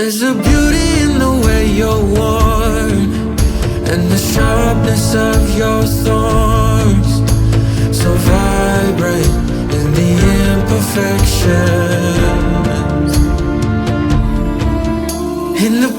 There's a beauty in the way you're worn, and the sharpness of your thorns. So vibrate in the imperfections, in the